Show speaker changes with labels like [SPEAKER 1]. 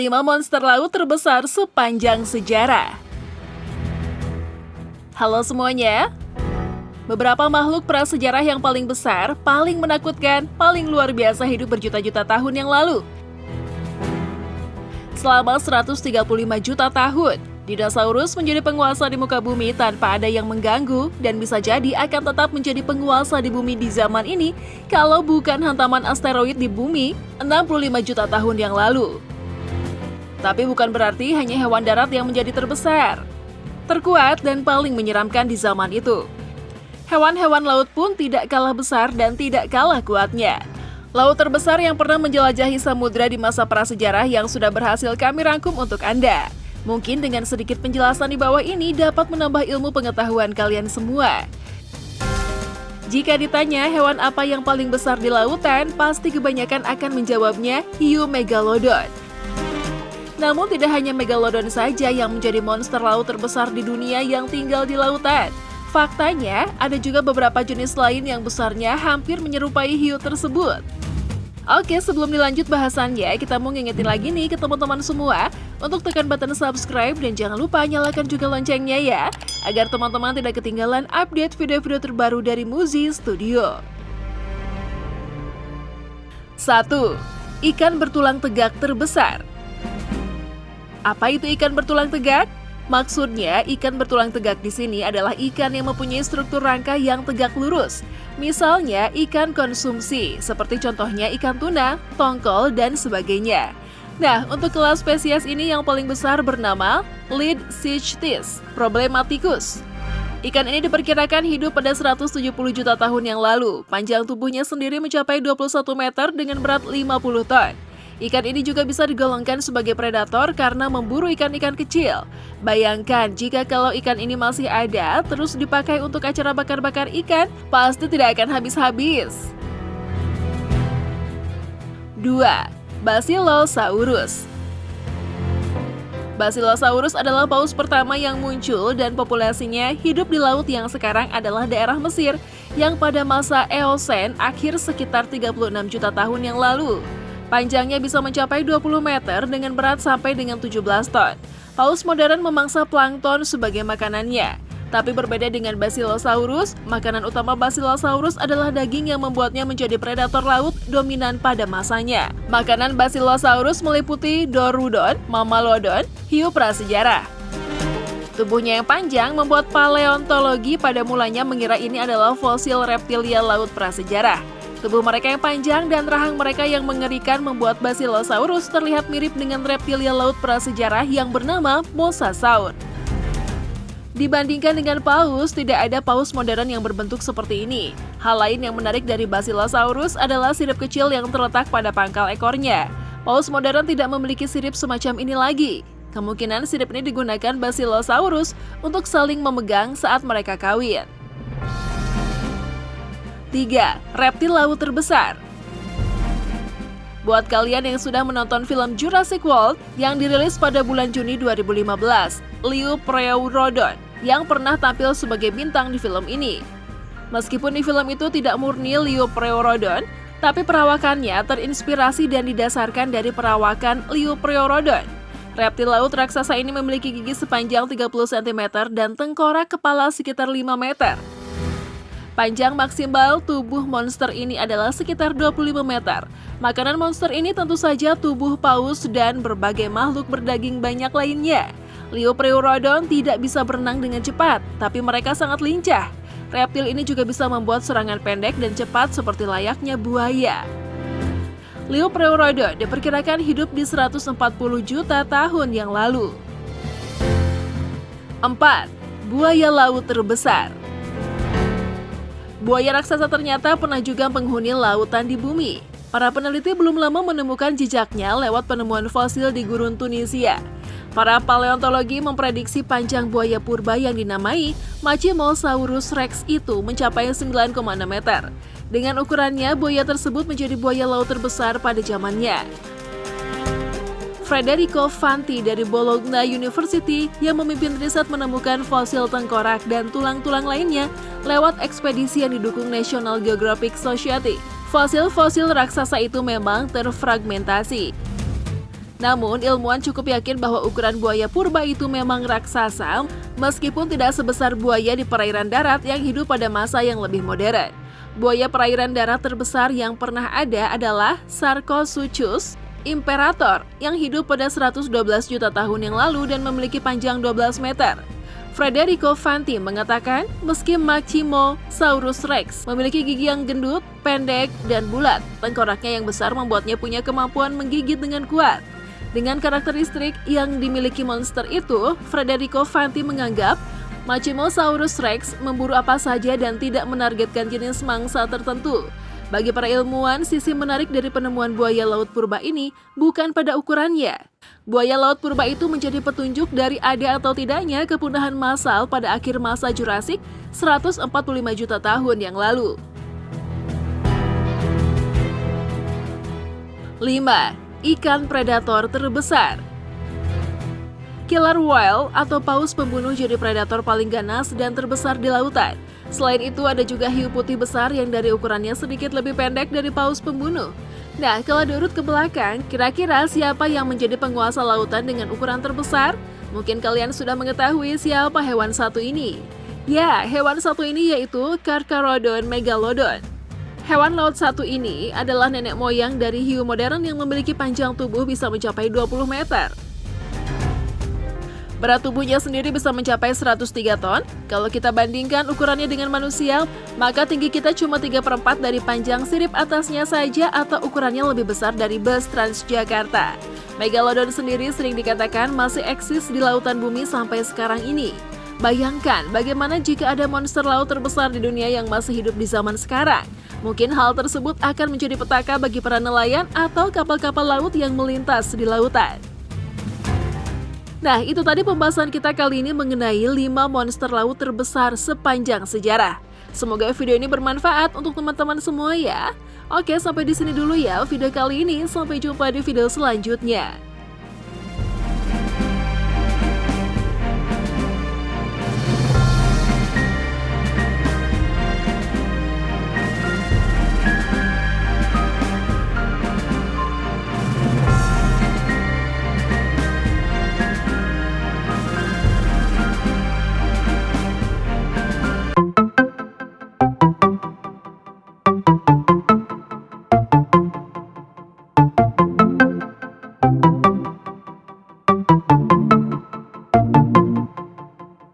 [SPEAKER 1] 5 monster laut terbesar sepanjang sejarah. Halo semuanya. Beberapa makhluk prasejarah yang paling besar, paling menakutkan, paling luar biasa hidup berjuta-juta tahun yang lalu. Selama 135 juta tahun, dinosaurus menjadi penguasa di muka bumi tanpa ada yang mengganggu dan bisa jadi akan tetap menjadi penguasa di bumi di zaman ini kalau bukan hantaman asteroid di bumi 65 juta tahun yang lalu. Tapi bukan berarti hanya hewan darat yang menjadi terbesar, terkuat dan paling menyeramkan di zaman itu. Hewan-hewan laut pun tidak kalah besar dan tidak kalah kuatnya. Laut terbesar yang pernah menjelajahi samudra di masa prasejarah yang sudah berhasil kami rangkum untuk Anda. Mungkin dengan sedikit penjelasan di bawah ini dapat menambah ilmu pengetahuan kalian semua. Jika ditanya hewan apa yang paling besar di lautan, pasti kebanyakan akan menjawabnya hiu megalodon. Namun tidak hanya megalodon saja yang menjadi monster laut terbesar di dunia yang tinggal di lautan. Faktanya, ada juga beberapa jenis lain yang besarnya hampir menyerupai hiu tersebut. Oke, sebelum dilanjut bahasannya, kita mau ngingetin lagi nih ke teman-teman semua untuk tekan button subscribe dan jangan lupa nyalakan juga loncengnya ya, agar teman-teman tidak ketinggalan update video-video terbaru dari Muzi Studio. 1. Ikan bertulang tegak terbesar. Apa itu ikan bertulang tegak? Maksudnya, ikan bertulang tegak di sini adalah ikan yang mempunyai struktur rangka yang tegak lurus. Misalnya, ikan konsumsi, seperti contohnya ikan tuna, tongkol, dan sebagainya. Nah, untuk kelas spesies ini yang paling besar bernama Leadsichthys problematicus. Ikan ini diperkirakan hidup pada 170 juta tahun yang lalu. Panjang tubuhnya sendiri mencapai 21 meter dengan berat 50 ton. Ikan ini juga bisa digolongkan sebagai predator karena memburu ikan-ikan kecil. Bayangkan jika kalau ikan ini masih ada, terus dipakai untuk acara bakar-bakar ikan, pasti tidak akan habis-habis. 2. Basilosaurus. Basilosaurus adalah paus pertama yang muncul dan populasinya hidup di laut yang sekarang adalah daerah Mesir yang pada masa Eosen akhir sekitar 36 juta tahun yang lalu. Panjangnya bisa mencapai 20 meter dengan berat sampai dengan 17 ton. Paus modern memangsa plankton sebagai makanannya. Tapi berbeda dengan Basilosaurus, makanan utama Basilosaurus adalah daging yang membuatnya menjadi predator laut dominan pada masanya. Makanan Basilosaurus meliputi Dorudon, Mamalodon, hiu prasejarah. Tubuhnya yang panjang membuat paleontologi pada mulanya mengira ini adalah fosil reptilia laut prasejarah. Tubuh mereka yang panjang dan rahang mereka yang mengerikan membuat Basilosaurus terlihat mirip dengan reptilia laut prasejarah yang bernama Mosasaur. Dibandingkan dengan paus, tidak ada paus modern yang berbentuk seperti ini. Hal lain yang menarik dari Basilosaurus adalah sirip kecil yang terletak pada pangkal ekornya. Paus modern tidak memiliki sirip semacam ini lagi. Kemungkinan sirip ini digunakan Basilosaurus untuk saling memegang saat mereka kawin. 3. Reptil laut terbesar. Buat kalian yang sudah menonton film Jurassic World yang dirilis pada bulan Juni 2015, Liopreurodon yang pernah tampil sebagai bintang di film ini. Meskipun di film itu tidak murni Liopreurodon, tapi perawakannya terinspirasi dan didasarkan dari perawakan Liopreurodon. Reptil laut raksasa ini memiliki gigi sepanjang 30 cm dan tengkorak kepala sekitar 5 meter. Panjang maksimal tubuh monster ini adalah sekitar 25 meter. Makanan monster ini tentu saja tubuh paus dan berbagai makhluk berdaging banyak lainnya. Liopreurodon tidak bisa berenang dengan cepat, tapi mereka sangat lincah. Reptil ini juga bisa membuat serangan pendek dan cepat seperti layaknya buaya. Liopreurodon diperkirakan hidup di 140 juta tahun yang lalu. 4. Buaya laut terbesar. Buaya raksasa ternyata pernah juga penghuni lautan di bumi. Para peneliti belum lama menemukan jejaknya lewat penemuan fosil di gurun Tunisia. Para paleontologi memprediksi panjang buaya purba yang dinamai Machimosaurus rex itu mencapai 9,6 meter. Dengan ukurannya, buaya tersebut menjadi buaya laut terbesar pada zamannya. Federico Fanti dari Bologna University yang memimpin riset menemukan fosil tengkorak dan tulang-tulang lainnya lewat ekspedisi yang didukung National Geographic Society. Fosil-fosil raksasa itu memang terfragmentasi. Namun, ilmuwan cukup yakin bahwa ukuran buaya purba itu memang raksasa, meskipun tidak sebesar buaya di perairan darat yang hidup pada masa yang lebih modern. Buaya perairan darat terbesar yang pernah ada adalah Sarcosuchus imperator yang hidup pada 112 juta tahun yang lalu dan memiliki panjang 12 meter. Federico Fanti mengatakan, meski Maximosaurus rex memiliki gigi yang gendut, pendek, dan bulat, tengkoraknya yang besar membuatnya punya kemampuan menggigit dengan kuat. Dengan karakteristik yang dimiliki monster itu, Federico Fanti menganggap Maximosaurus rex memburu apa saja dan tidak menargetkan jenis mangsa tertentu. Bagi para ilmuwan, sisi menarik dari penemuan buaya laut purba ini bukan pada ukurannya. Buaya laut purba itu menjadi petunjuk dari ada atau tidaknya kepunahan massal pada akhir masa Jurassik 145 juta tahun yang lalu. 5. Ikan predator terbesar. Killer whale atau paus pembunuh jadi predator paling ganas dan terbesar di lautan. Selain itu ada juga hiu putih besar yang dari ukurannya sedikit lebih pendek dari paus pembunuh. Nah, kalau diurut ke belakang, kira-kira siapa yang menjadi penguasa lautan dengan ukuran terbesar? Mungkin kalian sudah mengetahui siapa hewan satu ini. Ya, hewan satu ini yaitu Carcharodon megalodon. Hewan laut satu ini adalah nenek moyang dari hiu modern yang memiliki panjang tubuh bisa mencapai 20 meter. Berat tubuhnya sendiri bisa mencapai 103 ton. Kalau kita bandingkan ukurannya dengan manusia, maka tinggi kita cuma 3/4 dari panjang sirip atasnya saja atau ukurannya lebih besar dari bus Transjakarta. Megalodon sendiri sering dikatakan masih eksis di lautan bumi sampai sekarang ini. Bayangkan bagaimana jika ada monster laut terbesar di dunia yang masih hidup di zaman sekarang. Mungkin hal tersebut akan menjadi petaka bagi para nelayan atau kapal-kapal laut yang melintas di lautan. Nah, itu tadi pembahasan kita kali ini mengenai 5 monster laut terbesar sepanjang sejarah. Semoga video ini bermanfaat untuk teman-teman semua ya. Oke, sampai di sini dulu ya video kali ini. Sampai jumpa di video selanjutnya.